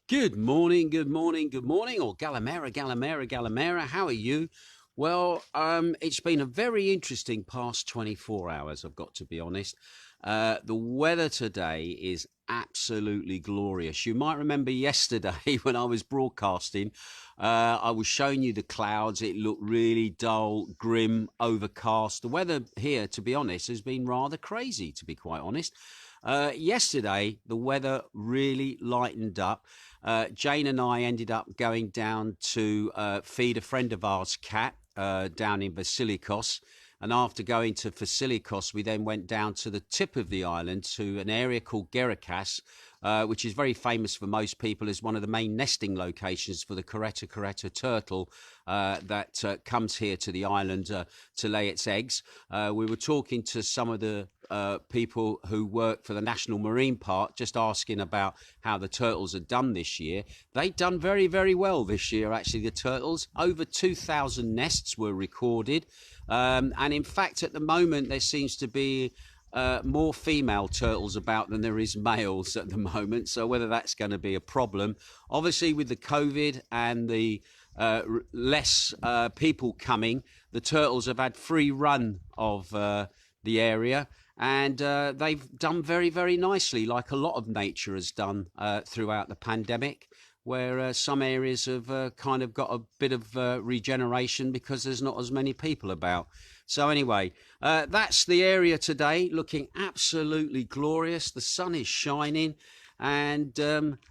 Good morning, good morning, good morning, or Galamera, Galamera, Galamera. How are you? Well, it's been a very interesting past 24 hours, I've got to be honest. The weather today is absolutely glorious. You might remember yesterday when I was broadcasting, I was showing you the clouds. It looked really dull, grim, overcast. The weather here, to be honest, has been rather crazy, to be quite honest. Yesterday, the weather really lightened up. Jane and I ended up going down to feed a friend of ours' cat down in Vasilikos. And after going to Vasilikos, we then went down to the tip of the island to an area called Gerakas, which is very famous for most people as one of the main nesting locations for the Kereta turtle that comes here to the island to lay its eggs. We were talking to some of the people who work for the National Marine Park, just asking about how the turtles had done this year. They'd done very, very well this year, actually, the turtles. Over 2,000 nests were recorded. And in fact, at the moment, there seems to be more female turtles about than there is males at the moment. So whether that's going to be a problem, obviously with the COVID and the less people coming, the turtles have had free run of the area. And they've done very, very nicely, like a lot of nature has done throughout the pandemic, where some areas have kind of got a bit of regeneration because there's not as many people about. So anyway, that's the area today, looking absolutely glorious. The sun is shining, and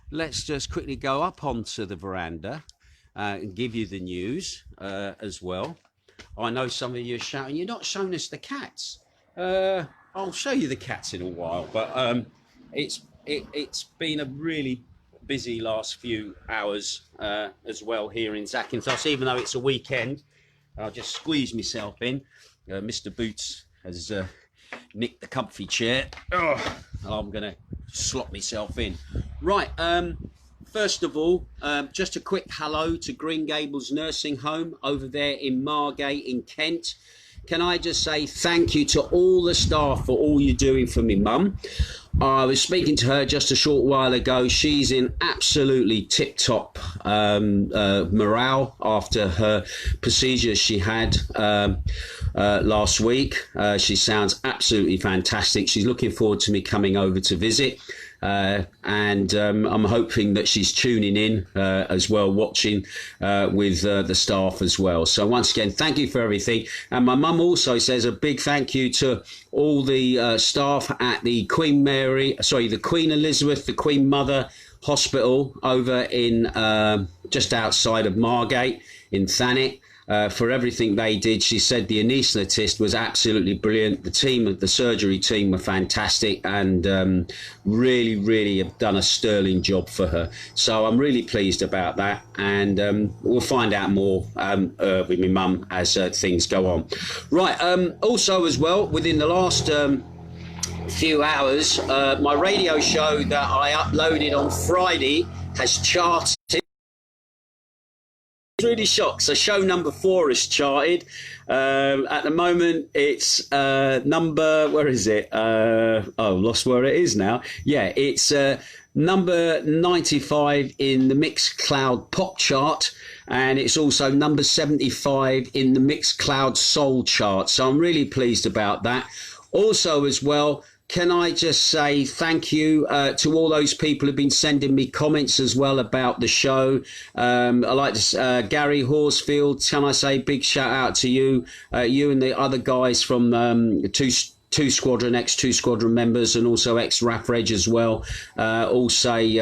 let's just quickly go up onto the veranda and give you the news as well. I know some of you are shouting, you're not showing us the cats. I'll show you the cats in a while, but it's been a really busy last few hours as well here in Zakynthos, even though it's a weekend. I'll just squeeze myself in. Mr. Boots has nicked the comfy chair. Oh, I'm going to slot myself in. Right, first of all, just a quick hello to Green Gables Nursing Home over there in Margate in Kent. Can I just say thank you to all the staff for all you're doing for me mum. I was speaking to her just a short while ago. She's in absolutely tip-top morale after her procedure she had last week. She sounds absolutely fantastic. She's looking forward to me coming over to visit. And I'm hoping that she's tuning in as well, watching with the staff as well. So once again, thank you for everything. And my mum also says a big thank you to all the staff at the Queen Elizabeth, the Queen Mother Hospital over in just outside of Margate in Thanet. For everything they did. She said the anaesthetist was absolutely brilliant. The team, the surgery team, were fantastic and really, really have done a sterling job for her. So I'm really pleased about that, and we'll find out more with my mum as things go on. Right. Also, as well, within the last few hours, my radio show that I uploaded on Friday has charted. Really shocked. So show number 4 is charted. At the moment it's number, where is it? Lost where it is now. Yeah, it's number 95 in the Mixcloud pop chart, and it's also number 75 in the Mixcloud soul chart. So I'm really pleased about that. Also as well, can I just say thank you to all those people who've been sending me comments as well about the show. I like to, Gary Horsfield, can I say big shout out to you, you and the other guys from Two Squadron, ex-Two Squadron members, and also ex-Rap Reg as well. All say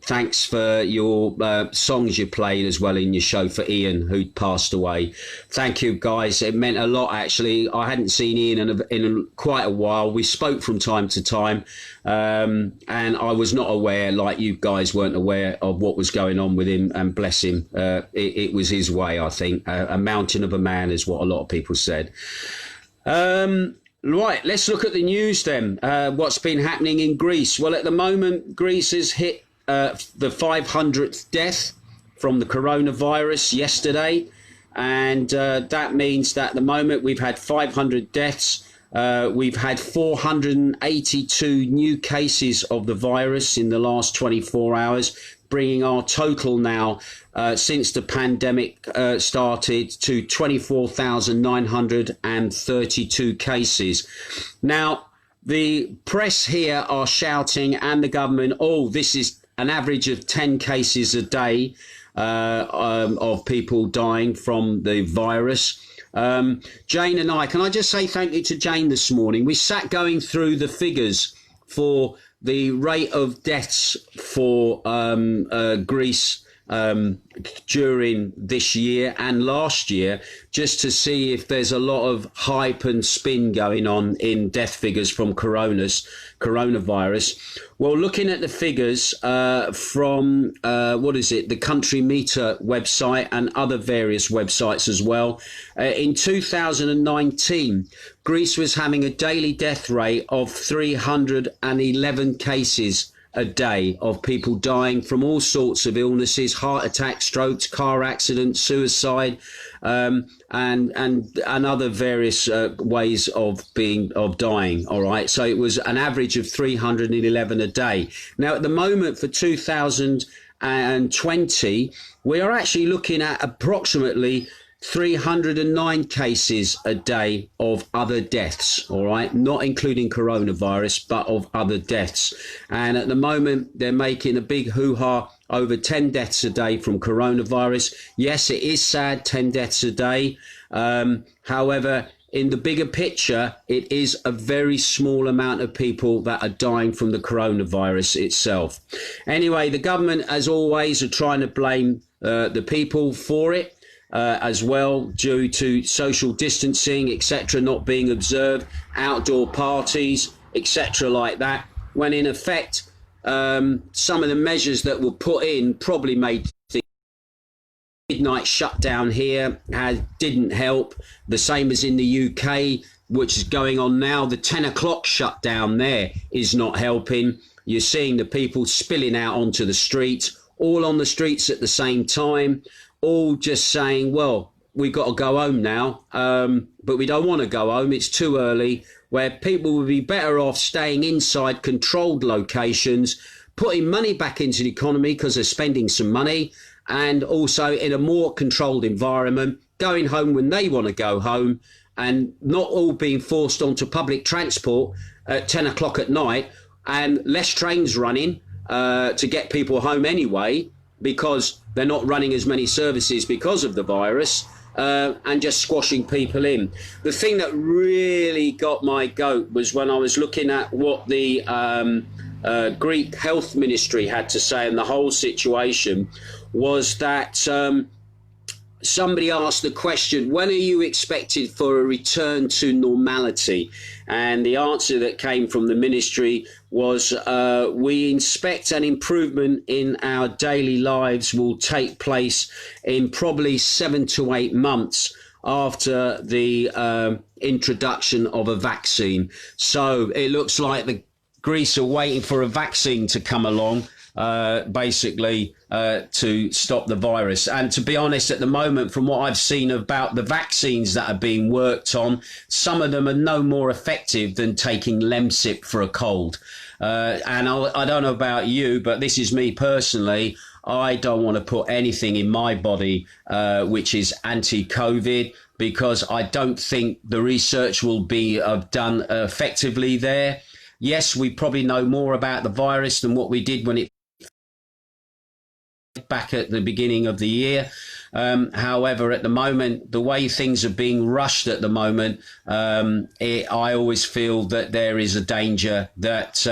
thanks for your songs you played as well in your show for Ian, who'd passed away. Thank you, guys. It meant a lot, actually. I hadn't seen Ian in quite a while. We spoke from time to time, and I was not aware, like you guys weren't aware, of what was going on with him, and bless him. It was his way, I think. A mountain of a man is what a lot of people said. Right, let's look at the news then. What's been happening in Greece? Well, at the moment, Greece has hit the 500th death from the coronavirus yesterday. And that means that at the moment we've had 500 deaths We've had 482 new cases of the virus in the last 24 hours, bringing our total now since the pandemic started to 24,932 cases. Now, the press here are shouting, and the government, oh, this is an average of 10 cases a day of people dying from the virus. Jane and I, can I just say thank you to Jane this morning? We sat going through the figures for the rate of deaths for Greece during this year and last year, just to see if there's a lot of hype and spin going on in death figures from coronavirus. Well, looking at the figures from the Country Meter website and other various websites as well, in 2019, Greece was having a daily death rate of 311 cases a day of people dying from all sorts of illnesses, heart attacks, strokes, car accidents, suicide, and other various ways of dying. All right, so it was an average of 311 a day. Now, at the moment for 2020, we are actually looking at approximately 309 cases a day of other deaths, all right, not including coronavirus, but of other deaths. And at the moment, they're making a big hoo-ha over 10 deaths a day from coronavirus. Yes, it is sad, 10 deaths a day. However, in the bigger picture, it is a very small amount of people that are dying from the coronavirus itself. Anyway, the government, as always, are trying to blame the people for it. As well, due to social distancing, etc., not being observed, outdoor parties, etc., like that, when in effect some of the measures that were put in probably made things. Midnight shutdown here didn't help, the same as in the UK, which is going on now. The 10 o'clock shutdown there is not helping. You're seeing the people spilling out onto the streets, all on the streets at the same time, all just saying, well, we've got to go home now, but we don't want to go home. It's too early, where people would be better off staying inside controlled locations, putting money back into the economy because they're spending some money, and also in a more controlled environment, going home when they want to go home, and not all being forced onto public transport at 10 o'clock at night, and less trains running to get people home anyway, because they're not running as many services because of the virus, and just squashing people in. The thing that really got my goat was when I was looking at what the Greek health ministry had to say in the whole situation, was that somebody asked the question, when are you expected for a return to normality? And the answer that came from the ministry was, we expect an improvement in our daily lives will take place in probably 7 to 8 months after the introduction of a vaccine. So it looks like the Greece are waiting for a vaccine to come along, basically to stop the virus. And to be honest, at the moment, from what I've seen about the vaccines that are being worked on, some of them are no more effective than taking Lemsip for a cold. And I don't know about you, but this is me personally. I don't want to put anything in my body which is anti-COVID, because I don't think the research will be done effectively there. Yes, we probably know more about the virus than what we did when it back at the beginning of the year. However, at the moment, the way things are being rushed at the moment, I always feel that there is a danger that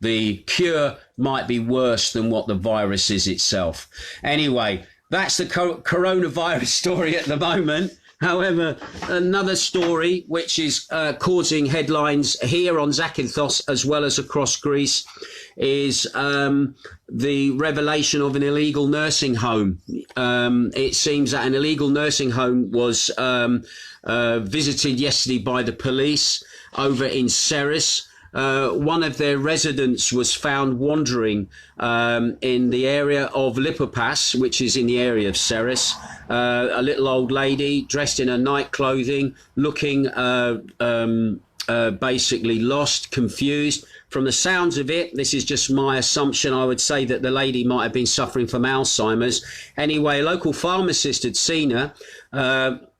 the cure might be worse than what the virus is itself. Anyway, that's the coronavirus story at the moment. However, another story which is causing headlines here on Zakynthos as well as across Greece is the revelation of an illegal nursing home. It seems that an illegal nursing home was visited yesterday by the police over in Ceres. One of their residents was found wandering in the area of Lipopas, which is in the area of Ceres. A little old lady dressed in her night clothing, looking basically lost, confused. From the sounds of it, this is just my assumption, I would say that the lady might have been suffering from Alzheimer's. Anyway, a local pharmacist had seen her,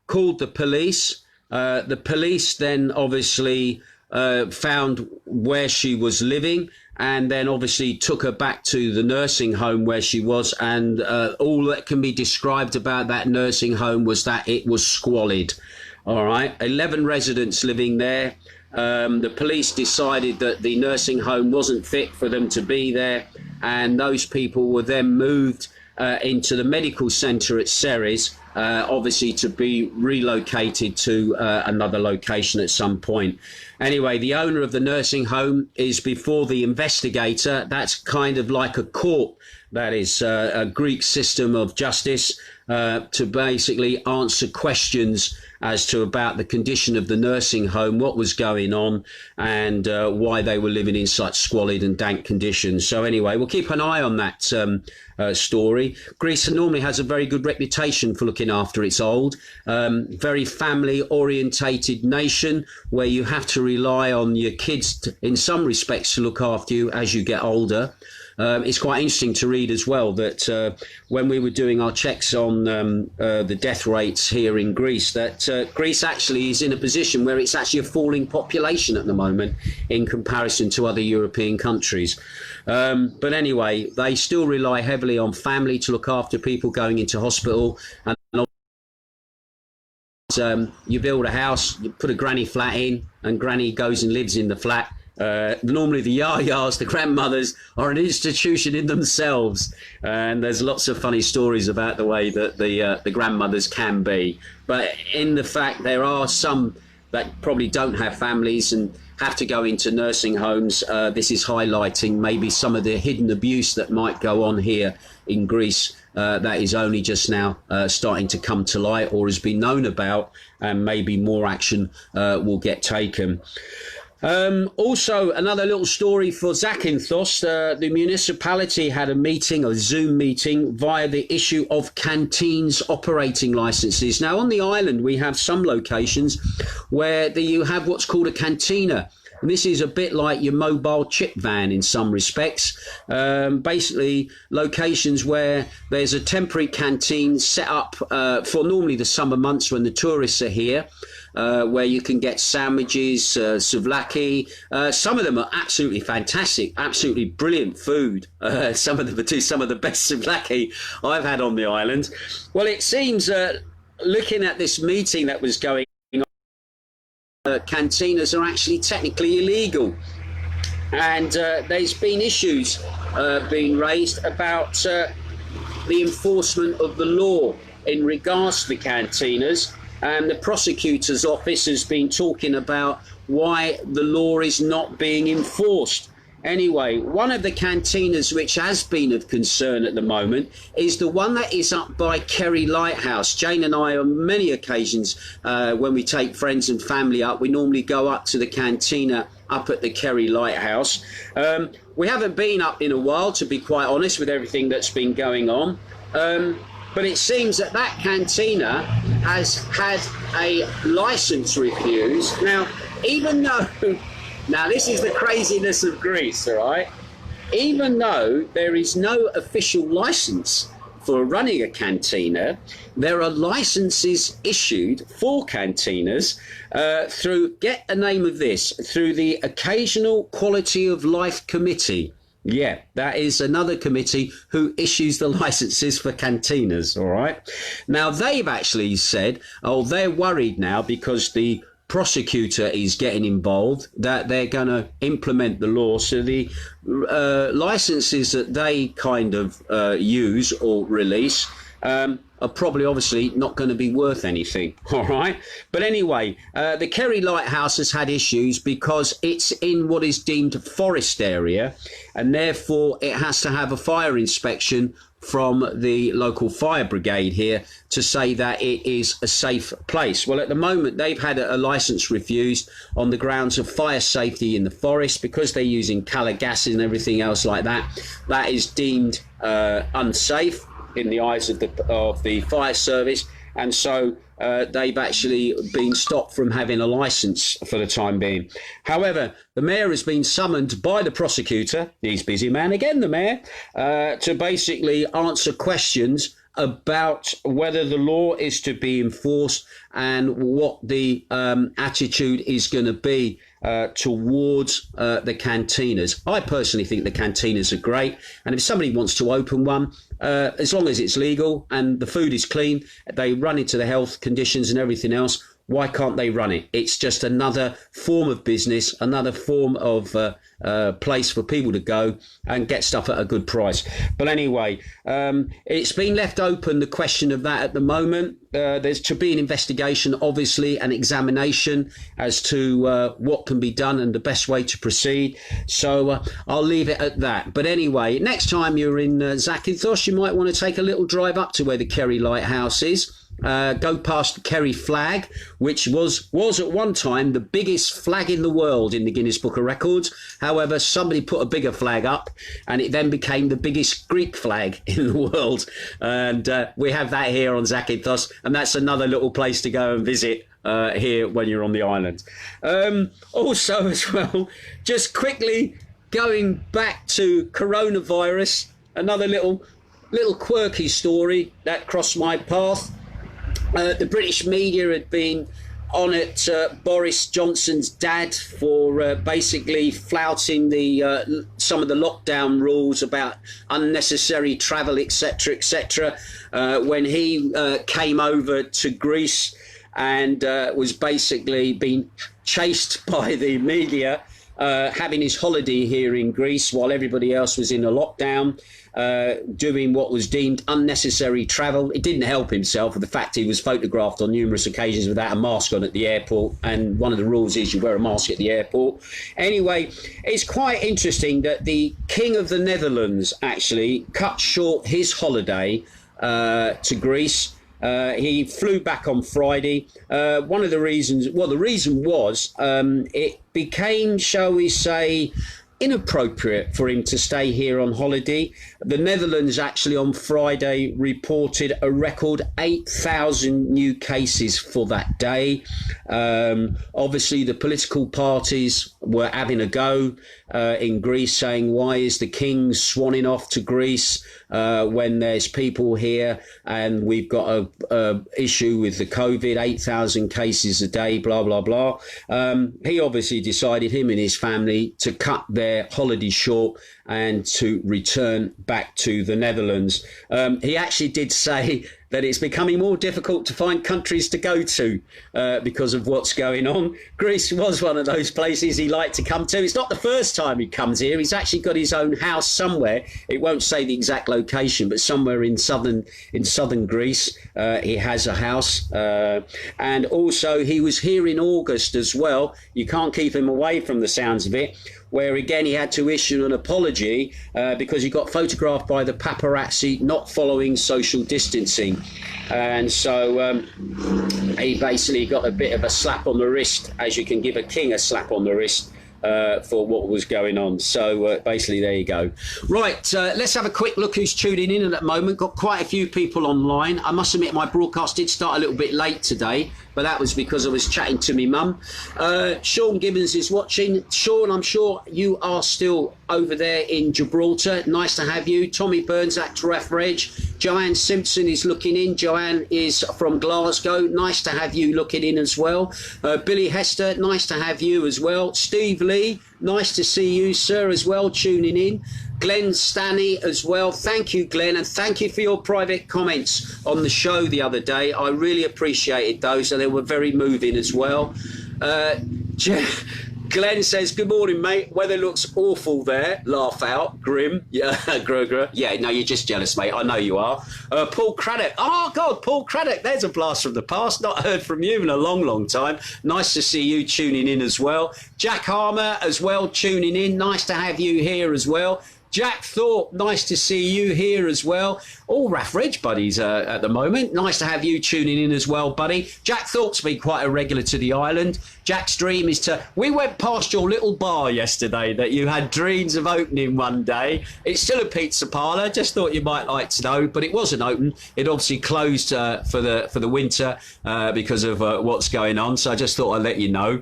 called the police. The police then obviously found where she was living, and then obviously took her back to the nursing home where she was. And all that can be described about that nursing home was that it was squalid. All right, 11 residents living there. The police decided that the nursing home wasn't fit for them to be there, and those people were then moved into the medical centre at Ceres, obviously to be relocated to another location at some point. Anyway, the owner of the nursing home is before the investigator. That's kind of like a court. That is a Greek system of justice to basically answer questions as to about the condition of the nursing home, what was going on, and why they were living in such squalid and dank conditions. So anyway, we'll keep an eye on that story. Greece normally has a very good reputation for looking after its old, very family-orientated nation where you have to rely on your kids in some respects to look after you as you get older. It's quite interesting to read as well that when we were doing our checks on the death rates here in Greece, that Greece actually is in a position where it's actually a falling population at the moment in comparison to other European countries. But anyway, they still rely heavily on family to look after people going into hospital. And you build a house, you put a granny flat in, and granny goes and lives in the flat. Normally the yayas, the grandmothers, are an institution in themselves, and there's lots of funny stories about the way that the grandmothers can be. But in the fact there are some that probably don't have families and have to go into nursing homes, this is highlighting maybe some of the hidden abuse that might go on here in Greece that is only just now starting to come to light or has been known about, and maybe more action will get taken. Also, another little story for Zakynthos. The municipality had a meeting, a Zoom meeting, via the issue of canteens operating licenses. Now, on the island, we have some locations where you have what's called a cantina. And this is a bit like your mobile chip van in some respects. Basically, locations where there's a temporary canteen set up for normally the summer months when the tourists are here. Where you can get sandwiches, souvlaki. Some of them are absolutely fantastic, absolutely brilliant food. Some of them do some of the best souvlaki I've had on the island. Well, it seems, looking at this meeting that was going on, cantinas are actually technically illegal. And there's been issues being raised about the enforcement of the law in regards to the cantinas. And the prosecutor's office has been talking about why the law is not being enforced. Anyway, one of the cantinas which has been of concern at the moment is the one that is up by Kerry Lighthouse. Jane and I, on many occasions, when we take friends and family up, we normally go up to the cantina up at the Kerry Lighthouse. We haven't been up in a while, to be quite honest, with everything that's been going on. But it seems that that cantina has had a license refused. Now, even though, now this is the craziness of Greece, all right? Even though there is no official license for running a cantina, there are licenses issued for cantinas through, get the name of this, through the Occasional Quality of Life Committee. Yeah, that is another committee who issues the licenses for cantinas, all right? Now, they've actually said, oh, they're worried now because the prosecutor is getting involved, that they're going to implement the law. So the licenses that they kind of use or release are probably obviously not going to be worth anything, all right? But anyway, the Kerry Lighthouse has had issues because it's in what is deemed a forest area, and therefore it has to have a fire inspection from the local fire brigade here to say that it is a safe place. Well, at the moment, they've had a license refused on the grounds of fire safety in the forest because they're using colour gases and everything else like that. That is deemed unsafe in the eyes of the fire service, and so they've actually been stopped from having a licence for the time being. However, the mayor has been summoned by the prosecutor, he's busy man again, the mayor, to basically answer questions about whether the law is to be enforced and what the attitude is going to be towards the cantinas. I personally think the cantinas are great, and if somebody wants to open one, as long as it's legal and the food is clean, they run into the health conditions and everything else, why can't they run it? It's just another form of business, another form of place for people to go and get stuff at a good price. But anyway, it's been left open, the question of that at the moment. There's to be an investigation, obviously, an examination as to what can be done and the best way to proceed. So I'll leave it at that. But anyway, next time you're in Zakynthos, you might want to take a little drive up to where the Kerry Lighthouse is. Go past the Kerry flag, which was at one time the biggest flag in the world in the Guinness Book of Records. However, somebody put a bigger flag up and it then became the biggest Greek flag in the world. And we have that here on Zakynthos, and that's another little place to go and visit here when you're on the island. Also as well, just quickly going back to coronavirus, another little quirky story that crossed my path. The British media had been on at Boris Johnson's dad for basically flouting some of the lockdown rules about unnecessary travel, etc., when he came over to Greece and was basically being chased by the media, having his holiday here in Greece while everybody else was in a lockdown. Doing what was deemed unnecessary travel. It didn't help himself with the fact he was photographed on numerous occasions without a mask on at the airport, and one of the rules is you wear a mask at the airport. Anyway, it's quite interesting that the King of the Netherlands actually cut short his holiday to Greece. He flew back on Friday. One of the reasons, well, the reason was it became, shall we say, inappropriate for him to stay here on holiday. The Netherlands actually on Friday reported a record 8,000 new cases for that day. Obviously, the political parties were having a go in Greece, saying, why is the king swanning off to Greece when there's people here and we've got a issue with the COVID, 8,000 cases a day, blah, blah, blah. He obviously decided, him and his family, to cut their holiday short and to return back to the Netherlands. He actually did say that it's becoming more difficult to find countries to go to because of what's going on. Greece was one of those places he liked to come to. It's not the first time he comes here. He's actually got his own house somewhere. It won't say the exact location, but somewhere in southern Greece, he has a house. And also he was here in August as well. You can't keep him away from the sounds of it, where again he had to issue an apology because he got photographed by the paparazzi not following social distancing. And so he basically got a bit of a slap on the wrist, as you can give a king a slap on the wrist for what was going on. So basically, there you go. Right, let's have a quick look who's tuning in at the moment. Got quite a few people online. I must admit my broadcast did start a little bit late today, but that was because I was chatting to me mum. Sean Gibbons is watching. Sean, I'm sure you are still over there in Gibraltar. Nice to have you. Tommy Burns at Giraffe Reg. Joanne Simpson is looking in. Joanne is from Glasgow. Nice to have you looking in as well. Billy Hester, nice to have you as well. Steve Lee, nice to see you, sir, as well, tuning in. Glenn Stanley as well. Thank you, Glenn, and thank you for your private comments on the show the other day. I really appreciated those, and they were very moving as well. Glenn says, good morning, mate. Weather looks awful there. Laugh out. Grim. Yeah, Grugger. Yeah, no, you're just jealous, mate. I know you are. Paul Craddock. Oh, God, Paul Craddock. There's a blast from the past. Not heard from you in a long, long time. Nice to see you tuning in as well. Jack Harmer as well, tuning in. Nice to have you here as well. Jack Thorpe, nice to see you here as well. All Raff Reg buddies at the moment. Nice to have you tuning in as well, buddy. Jack Thorpe's been quite a regular to the island. Jack's dream is to... We went past your little bar yesterday that you had dreams of opening one day. It's still a pizza parlour. Just thought you might like to know, but it wasn't open. It obviously closed for the winter because of what's going on. So I just thought I'd let you know.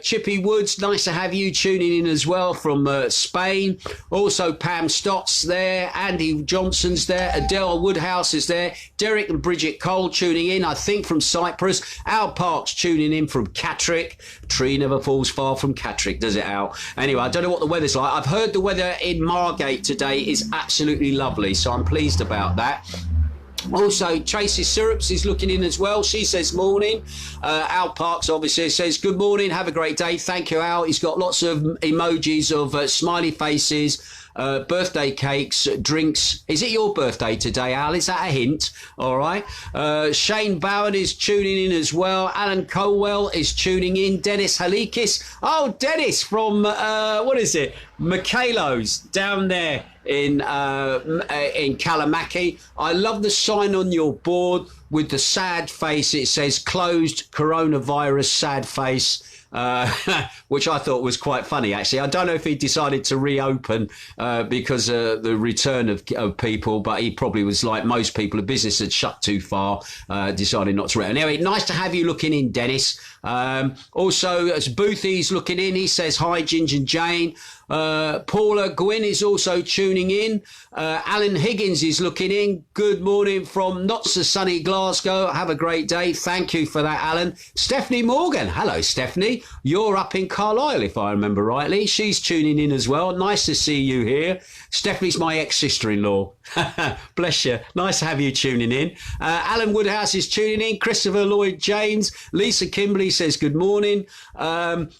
Chippy Woods, nice to have you tuning in as well from Spain. Also Pam Stott's there. Andy Johnson's there. Adele Woodhouse is there. Derek and Bridget Cole tuning in, I think, from Cyprus. Al Parks tuning in from Catterick. Tree never falls far from Catterick, does it, Al? Anyway, I don't know what the weather's like. I've heard the weather in Margate today is absolutely lovely, so I'm pleased about that. Also, Tracy Syrups is looking in as well. She says morning. Al Parks obviously says good morning, have a great day. Thank you, Al. He's got lots of emojis of smiley faces, birthday cakes, drinks. Is it your birthday today, Al? Is that a hint? All right. Shane Bowen is tuning in as well. Alan Coldwell is tuning in. Dennis Halikis. Oh, Dennis from, what is it? Michaelo's down there in Kalamaki. I love the sign on your board with the sad face. It says closed coronavirus sad face. Which I thought was quite funny, actually. I don't know if he decided to reopen because of the return of people, but he probably was like most people. The business had shut too far, decided not to reopen. Anyway, nice to have you looking in, Dennis. Also, as Boothy's looking in, he says, hi, Ginge and Jane. Paula Gwynn is also tuning in. Alan Higgins is looking in. Good morning from not so sunny Glasgow. Have a great day. Thank you for that, Alan. Stephanie Morgan. Hello, Stephanie. You're up in Carlisle, if I remember rightly. She's tuning in as well. Nice to see you here. Stephanie's my ex-sister-in-law. Bless you. Nice to have you tuning in. Alan Woodhouse is tuning in. Christopher Lloyd James. Lisa Kimberley says good morning.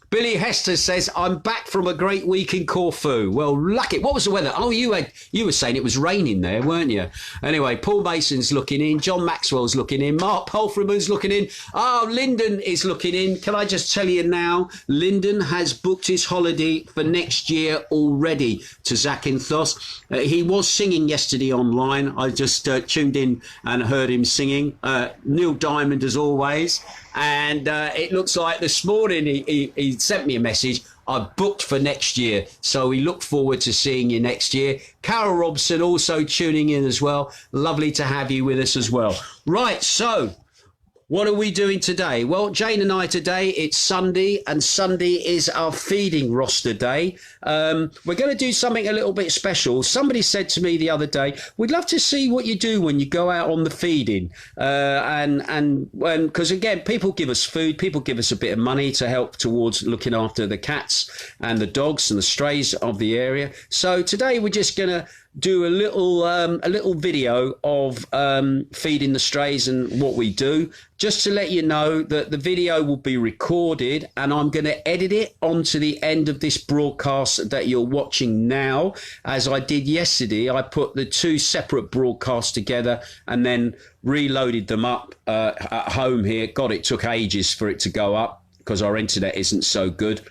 Billy Hester says, I'm back from a great week in Corfu. Well, lucky. What was the weather? Oh, you were saying it was raining there, weren't you? Anyway, Paul Mason's looking in. John Maxwell's looking in. Mark Polfreman's looking in. Oh, Lyndon is looking in. Can I just tell you now, Lyndon has booked his holiday for next year already to Zakynthos. He was singing yesterday online. I just tuned in and heard him singing. Neil Diamond as always. And it looks like this morning he sent me a message. I've booked for next year. So we look forward to seeing you next year. Carol Robson also tuning in as well. Lovely to have you with us as well. Right, so what are we doing today? Well, Jane and I today, it's Sunday, and Sunday is our feeding roster day. We're going to do something a little bit special. Somebody said to me the other day, we'd love to see what you do when you go out on the feeding. And because, again, people give us food, people give us a bit of money to help towards looking after the cats and the dogs and the strays of the area. So today we're just going to do a little video of feeding the strays and what we do, just to let you know that the video will be recorded and I'm going to edit it onto the end of this broadcast that you're watching now. As I did yesterday, I put the two separate broadcasts together and then reloaded them up at home here. God, it took ages for it to go up because our internet isn't so good.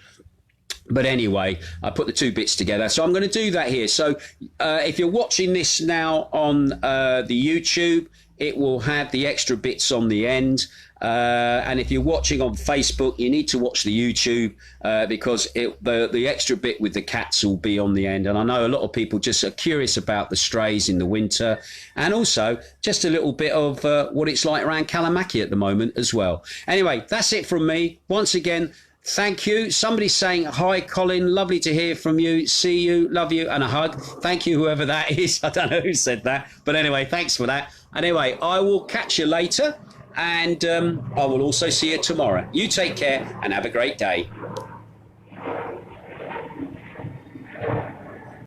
But anyway, I put the two bits together. So I'm going to do that here. So if you're watching this now on the YouTube, it will have the extra bits on the end. And if you're watching on Facebook, you need to watch the YouTube because the extra bit with the cats will be on the end. And I know a lot of people just are curious about the strays in the winter, and also just a little bit of what it's like around Kalamaki at the moment as well. Anyway, that's it from me. Once again, thank you. Somebody's saying, hi, Colin. Lovely to hear from you. See you. Love you. And a hug. Thank you, whoever that is. I don't know who said that. But anyway, thanks for that. Anyway, I will catch you later. And I will also see you tomorrow. You take care and have a great day.